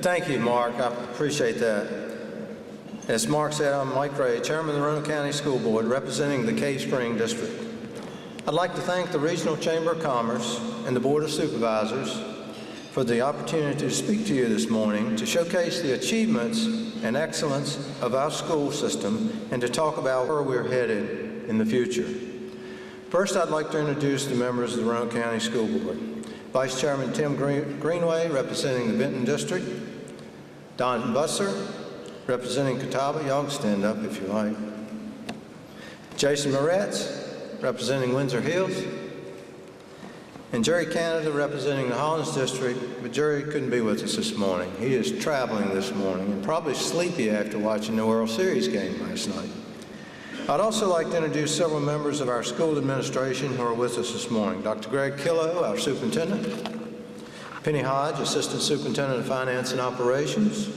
Thank you, Mark. I appreciate that. As Mark said, I'm Mike Ray, Chairman of the Roanoke County School Board, representing the Cave Spring District. I'd like to thank the Regional Chamber of Commerce and the Board of Supervisors for the opportunity to speak to you this morning to showcase the achievements and excellence of our school system and to talk about where we're headed in the future. First, I'd like to introduce the members of the Roanoke County School Board. Vice Chairman Tim Greenway, representing the Benton District. Don Busser, representing Catawba. Y'all can stand up if you like. Jason Moretz, representing Windsor Hills. And Jerry Canada, representing the Hollins District, but Jerry couldn't be with us this morning. He is traveling this morning and probably sleepy after watching the World Series game last night. I'd also like to introduce several members of our school administration who are with us this morning. Dr. Greg Killow, our superintendent. Penny Hodge, Assistant Superintendent of Finance and Operations.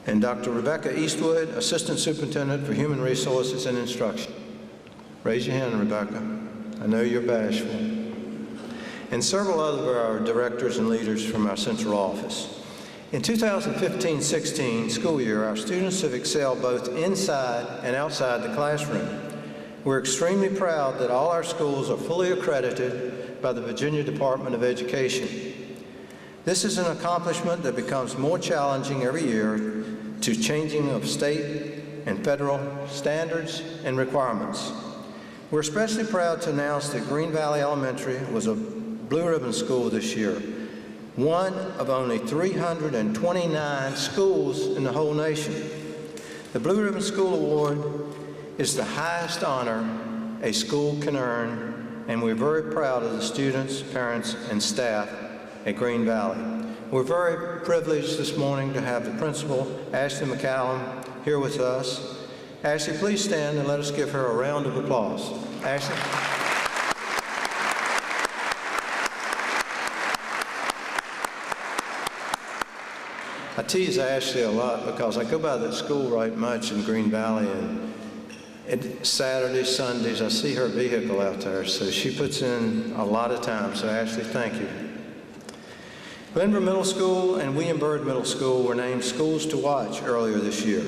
And Dr. Rebecca Eastwood, Assistant Superintendent for Human Resources and Instruction. Raise your hand, Rebecca. I know you're bashful. And several other of our directors and leaders from our central office. In 2015-16 school year, our students have excelled both inside and outside the classroom. We're extremely proud that all our schools are fully accredited by the Virginia Department of Education. This is an accomplishment that becomes more challenging every year to changing of state and federal standards and requirements. We're especially proud to announce that Green Valley Elementary was a Blue Ribbon school this year, one of only 329 schools in the whole nation. The Blue Ribbon School Award is the highest honor a school can earn, and we're very proud of the students, parents, and staff at Green Valley. We're very privileged this morning to have the principal, Ashley McCallum, here with us. Ashley, please stand and let us give her a round of applause. Ashley. I tease Ashley a lot because I go by that school right much in Green Valley, and Saturdays, Sundays, I see her vehicle out there, so she puts in a lot of time. So Ashley, thank you. Glenborough Middle School and William Byrd Middle School were named schools to watch earlier this year.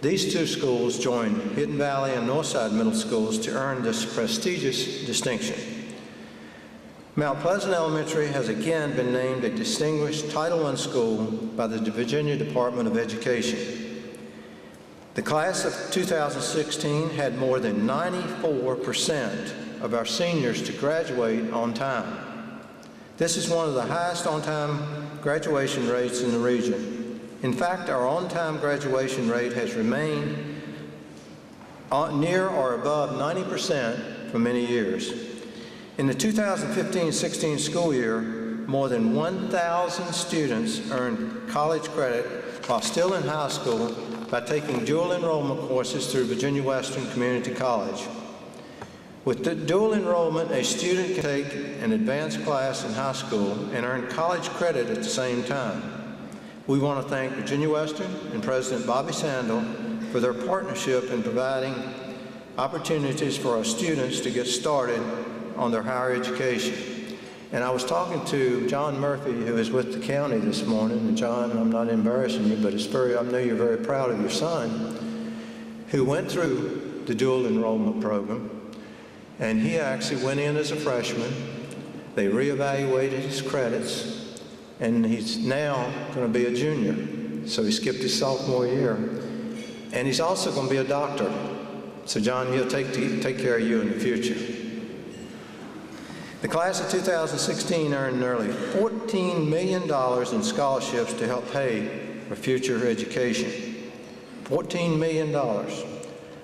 These two schools joined Hidden Valley and Northside Middle Schools to earn this prestigious distinction. Mount Pleasant Elementary has again been named a distinguished Title I school by the Virginia Department of Education. The class of 2016 had more than 94% of our seniors to graduate on time. This is one of the highest on-time graduation rates in the region. In fact, our on-time graduation rate has remained near or above 90% for many years. In the 2015-16 school year, more than 1,000 students earned college credit while still in high school by taking dual enrollment courses through Virginia Western Community College. With the dual enrollment, a student can take an advanced class in high school and earn college credit at the same time. We want to thank Virginia Western and President Bobby Sandel for their partnership in providing opportunities for our students to get started on their higher education. And I was talking to John Murphy, who is with the county this morning. And John, I'm not embarrassing you, but I know you're very proud of your son, who went through the dual enrollment program. And he actually went in as a freshman. They reevaluated his credits, and he's now going to be a junior. So he skipped his sophomore year. And he's also going to be a doctor. So John, he'll take care of you in the future. The class of 2016 earned nearly $14 million in scholarships to help pay for future education. $14 million.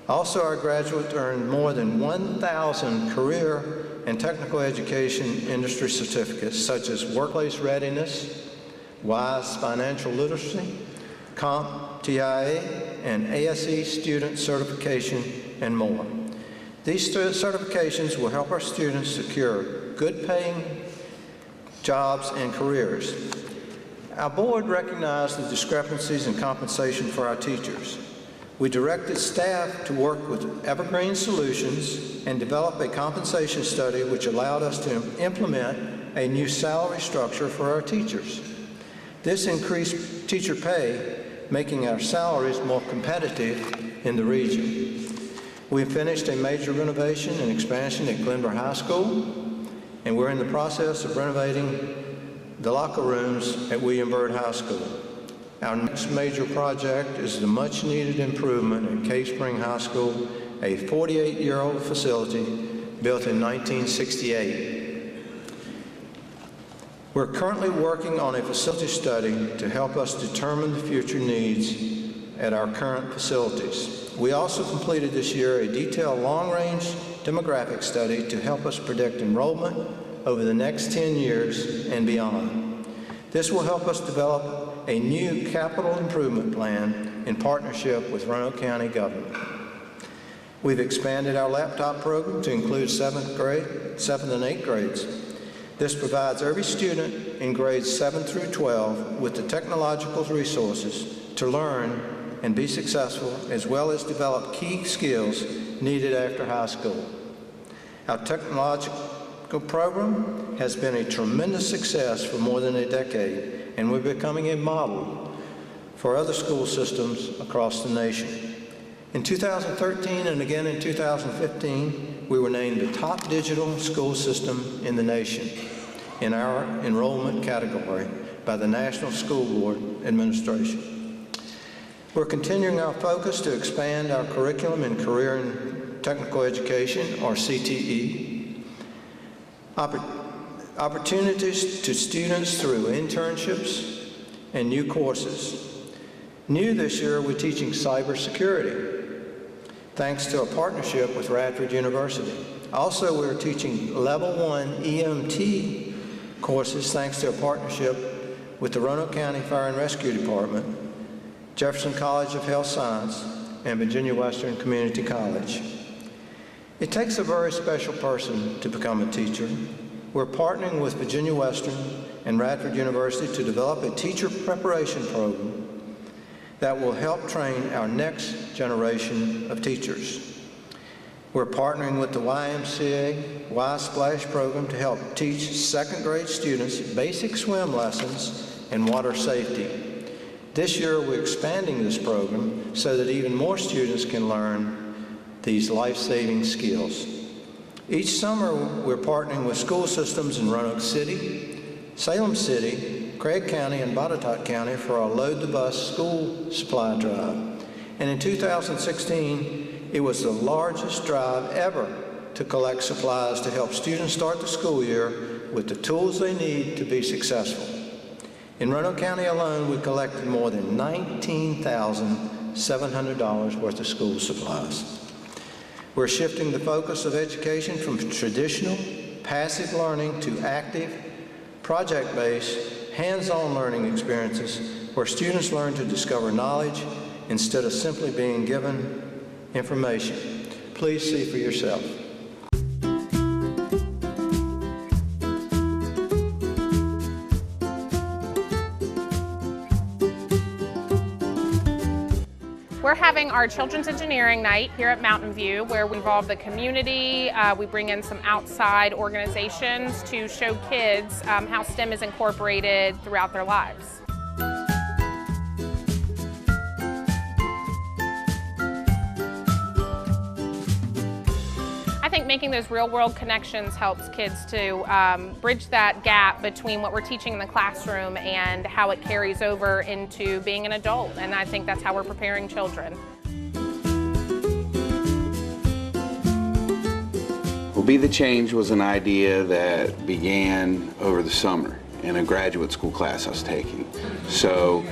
Also, our graduates earned more than 1,000 career and technical education industry certificates, such as workplace readiness, WISE financial literacy, CompTIA, and ASE student certification, and more. These certifications will help our students secure good-paying jobs and careers. Our board recognized the discrepancies in compensation for our teachers. We directed staff to work with Evergreen Solutions and develop a compensation study which allowed us to implement a new salary structure for our teachers. This increased teacher pay, making our salaries more competitive in the region. We finished a major renovation and expansion at Glenvar High School, and we're in the process of renovating the locker rooms at William Byrd High School. Our next major project is the much-needed improvement at Cave Spring High School, a 48-year-old facility built in 1968. We're currently working on a facility study to help us determine the future needs at our current facilities. We also completed this year a detailed long-range demographic study to help us predict enrollment over the next 10 years and beyond. This will help us develop a new capital improvement plan in partnership with Roanoke County government. We've expanded our laptop program to include 7th and 8th grades. This provides every student in grades 7 through 12 with the technological resources to learn and be successful, as well as develop key skills needed after high school. Our technological program has been a tremendous success for more than a decade, and we're becoming a model for other school systems across the nation. In 2013 and again in 2015, we were named the top digital school system in the nation in our enrollment category by the National School Board Administration. We're continuing our focus to expand our curriculum in career and technical education, or CTE. Opportunities to students through internships and new courses. New this year, we're teaching cybersecurity, thanks to a partnership with Radford University. Also, we're teaching Level 1 EMT courses, thanks to a partnership with the Roanoke County Fire and Rescue Department, Jefferson College of Health Science, and Virginia Western Community College. It takes a very special person to become a teacher. We're partnering with Virginia Western and Radford University to develop a teacher preparation program that will help train our next generation of teachers. We're partnering with the YMCA Y-Splash program to help teach 2nd grade students basic swim lessons and water safety. This year, we're expanding this program so that even more students can learn these life-saving skills. Each summer, we're partnering with school systems in Roanoke City, Salem City, Craig County, and Botetourt County for our Load the Bus school supply drive. And in 2016, it was the largest drive ever to collect supplies to help students start the school year with the tools they need to be successful. In Roanoke County alone, we collected more than $19,700 worth of school supplies. We're shifting the focus of education from traditional, passive learning to active, project-based, hands-on learning experiences where students learn to discover knowledge instead of simply being given information. Please see for yourself. We're having our Children's Engineering Night here at Mountain View, where we involve the community. We bring in some outside organizations to show kids how STEM is incorporated throughout their lives. I think making those real-world connections helps kids to bridge that gap between what we're teaching in the classroom and how it carries over into being an adult, and I think that's how we're preparing children. Well, Be the Change was an idea that began over the summer in a graduate school class I was taking. So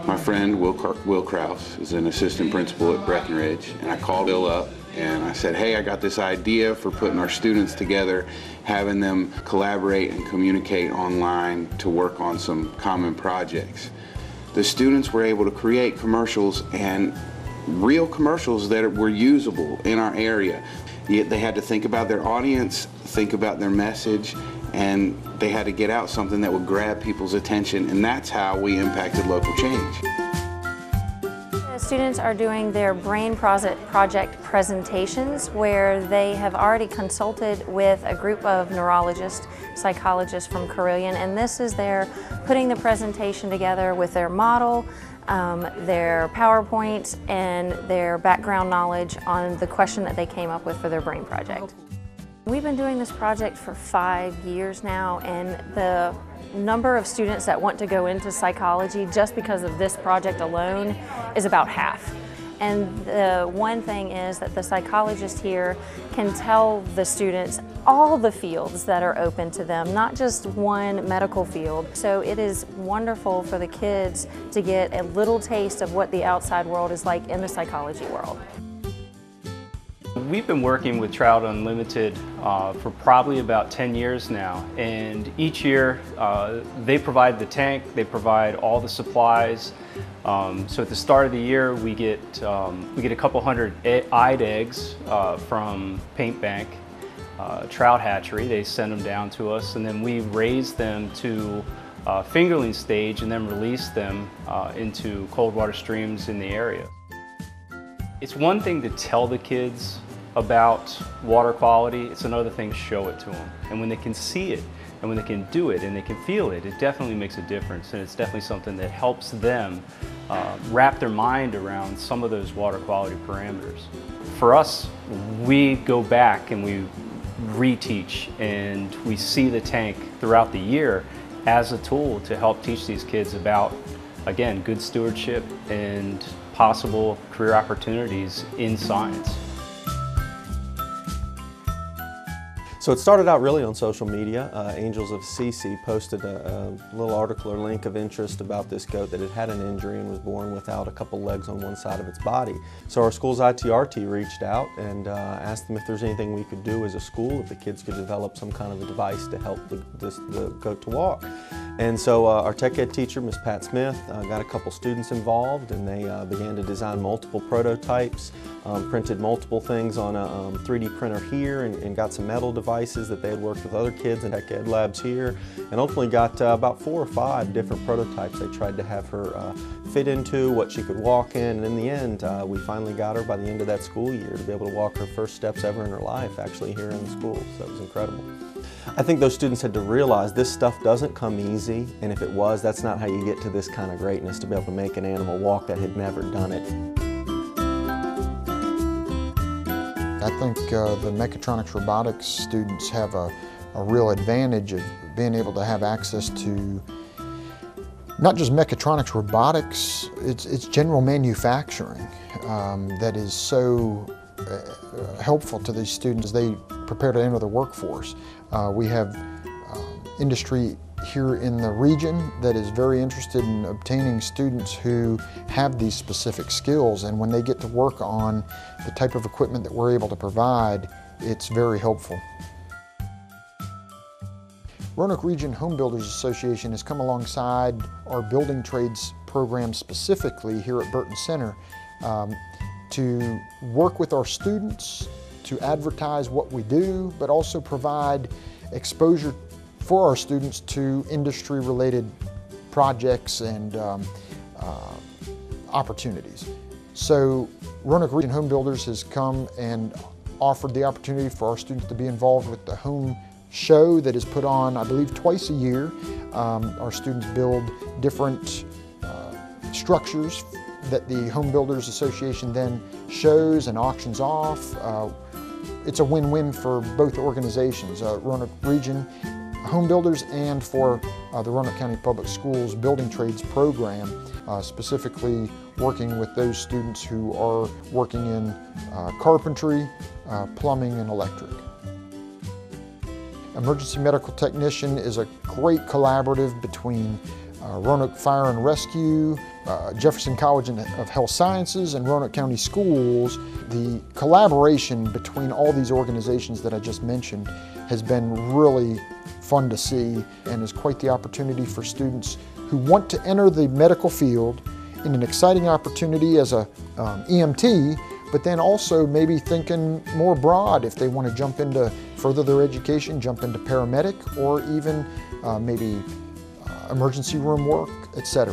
my friend Will Krause is an assistant principal at Breckenridge, and I called Bill up and I said, hey, I got this idea for putting our students together, having them collaborate and communicate online to work on some common projects. The students were able to create commercials, and real commercials that were usable in our area. Yet they had to think about their audience, think about their message, and they had to get out something that would grab people's attention, and that's how we impacted local change. Students are doing their brain project presentations where they have already consulted with a group of neurologists, psychologists from Carilion, and this is their putting the presentation together with their model, their PowerPoint, and their background knowledge on the question that they came up with for their brain project. We've been doing this project for 5 years now, and the number of students that want to go into psychology just because of this project alone is about half. And the one thing is that the psychologist here can tell the students all the fields that are open to them, not just one medical field. So it is wonderful for the kids to get a little taste of what the outside world is like in the psychology world. We've been working with Trout Unlimited for probably about 10 years now, and each year they provide the tank, they provide all the supplies. So at the start of the year we get a couple hundred eyed eggs from Paint Bank Trout Hatchery. They send them down to us, and then we raise them to fingerling stage and then release them into cold water streams in the area. It's one thing to tell the kids about water quality, it's another thing to show it to them. And when they can see it, and when they can do it, and they can feel it, it definitely makes a difference, and it's definitely something that helps them wrap their mind around some of those water quality parameters. For us, we go back and we reteach, and we see the tank throughout the year as a tool to help teach these kids about, again, good stewardship and possible career opportunities in science. So it started out really on social media. Angels of Assisi posted a little article or link of interest about this goat that had an injury and was born without a couple legs on one side of its body. So our school's ITRT reached out and asked them if there's anything we could do as a school, if the kids could develop some kind of a device to help the goat to walk. And so our tech ed teacher, Miss Pat Smith, got a couple students involved, and they began to design multiple prototypes, printed multiple things on a 3D printer here, and got some metal devices that they had worked with other kids in tech ed labs here, and ultimately got about 4 or 5 different prototypes they tried to have her fit into, what she could walk in, and in the end we finally got her by the end of that school year to be able to walk her first steps ever in her life actually here in the school. So it was incredible. I think those students had to realize this stuff doesn't come easy, and if it was, that's not how you get to this kind of greatness, to be able to make an animal walk that had never done it. I think the mechatronics robotics students have a real advantage of being able to have access to not just mechatronics robotics, it's general manufacturing that is so helpful to these students as they prepare to enter the workforce. We have industry here in the region that is very interested in obtaining students who have these specific skills, and when they get to work on the type of equipment that we're able to provide, it's very helpful. Roanoke Region Home Builders Association has come alongside our building trades program specifically here at Burton Center to work with our students to advertise what we do, but also provide exposure for our students to industry-related projects and opportunities. So Roanoke Region Home Builders has come and offered the opportunity for our students to be involved with the home show that is put on, I believe, twice a year. Our students build different structures that the Home Builders Association then shows and auctions off. It's a win-win for both organizations, Roanoke Region Home Builders and for the Roanoke County Public Schools Building Trades program, specifically working with those students who are working in carpentry, plumbing, and electric. Emergency Medical Technician is a great collaborative between Roanoke Fire and Rescue, Jefferson College of Health Sciences, and Roanoke County Schools. The collaboration between all these organizations that I just mentioned has been really fun to see, and is quite the opportunity for students who want to enter the medical field in an exciting opportunity as a EMT, but then also maybe thinking more broad if they want to jump into further their education, jump into paramedic, or even maybe emergency room work, etc.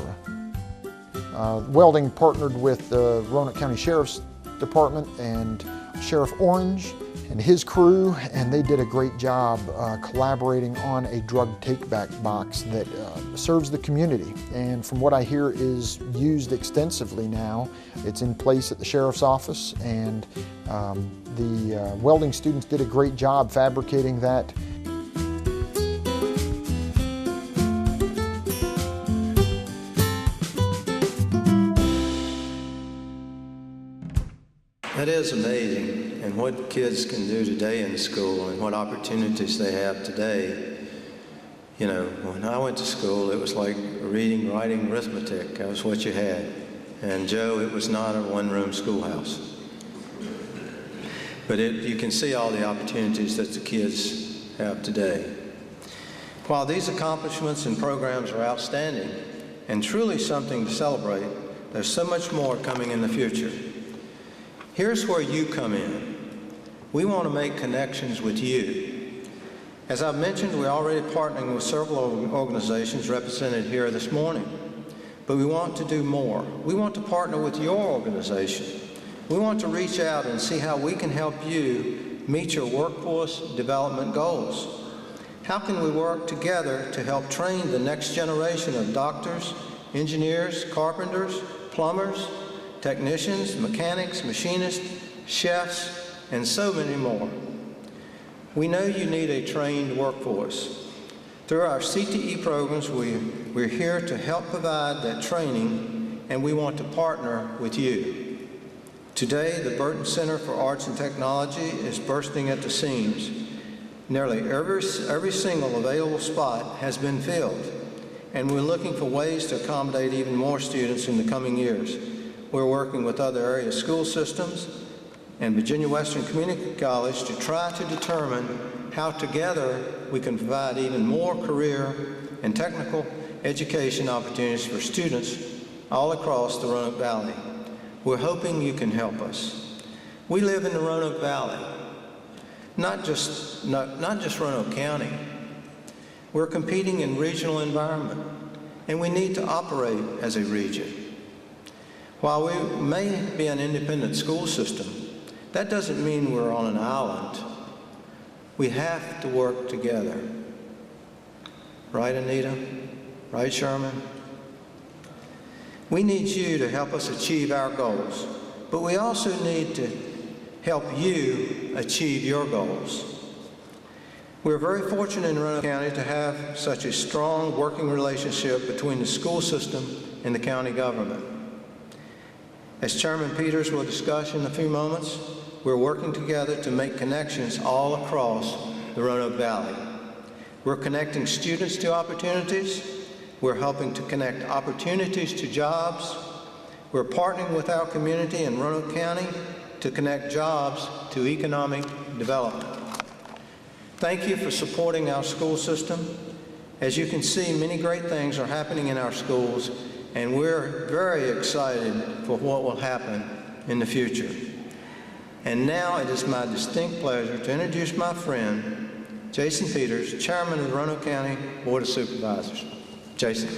Welding partnered with the Roanoke County Sheriff's Department and Sheriff Orange and his crew, and they did a great job collaborating on a drug take-back box that serves the community, and from what I hear is used extensively now. It's in place at the Sheriff's Office, and the welding students did a great job fabricating that. That is amazing, and what kids can do today in school and what opportunities they have today. You know, when I went to school, it was like reading, writing, arithmetic. That was what you had. And Joe, it was not a one-room schoolhouse. But you can see all the opportunities that the kids have today. While these accomplishments and programs are outstanding and truly something to celebrate, there's so much more coming in the future. Here's where you come in. We want to make connections with you. As I've mentioned, we're already partnering with several organizations represented here this morning, but we want to do more. We want to partner with your organization. We want to reach out and see how we can help you meet your workforce development goals. How can we work together to help train the next generation of doctors, engineers, carpenters, plumbers, technicians, mechanics, machinists, chefs, and so many more? We know you need a trained workforce. Through our CTE programs, we're here to help provide that training, and we want to partner with you. Today, the Burton Center for Arts and Technology is bursting at the seams. Nearly every single available spot has been filled, and we're looking for ways to accommodate even more students in the coming years. We're working with other area school systems and Virginia Western Community College to try to determine how together we can provide even more career and technical education opportunities for students all across the Roanoke Valley. We're hoping you can help us. We live in the Roanoke Valley, not just Roanoke County. We're competing in regional environment, and we need to operate as a region. While we may be an independent school system, that doesn't mean we're on an island. We have to work together. Right, Anita? Right, Sherman? We need you to help us achieve our goals, but we also need to help you achieve your goals. We're very fortunate in Roanoke County to have such a strong working relationship between the school system and the county government. As Chairman Peters will discuss in a few moments, we're working together to make connections all across the Roanoke Valley. We're connecting students to opportunities. We're helping to connect opportunities to jobs. We're partnering with our community in Roanoke County to connect jobs to economic development. Thank you for supporting our school system. As you can see, many great things are happening in our schools, and we're very excited for what will happen in the future. And now it is my distinct pleasure to introduce my friend, Jason Peters, Chairman of the Roanoke County Board of Supervisors. Jason.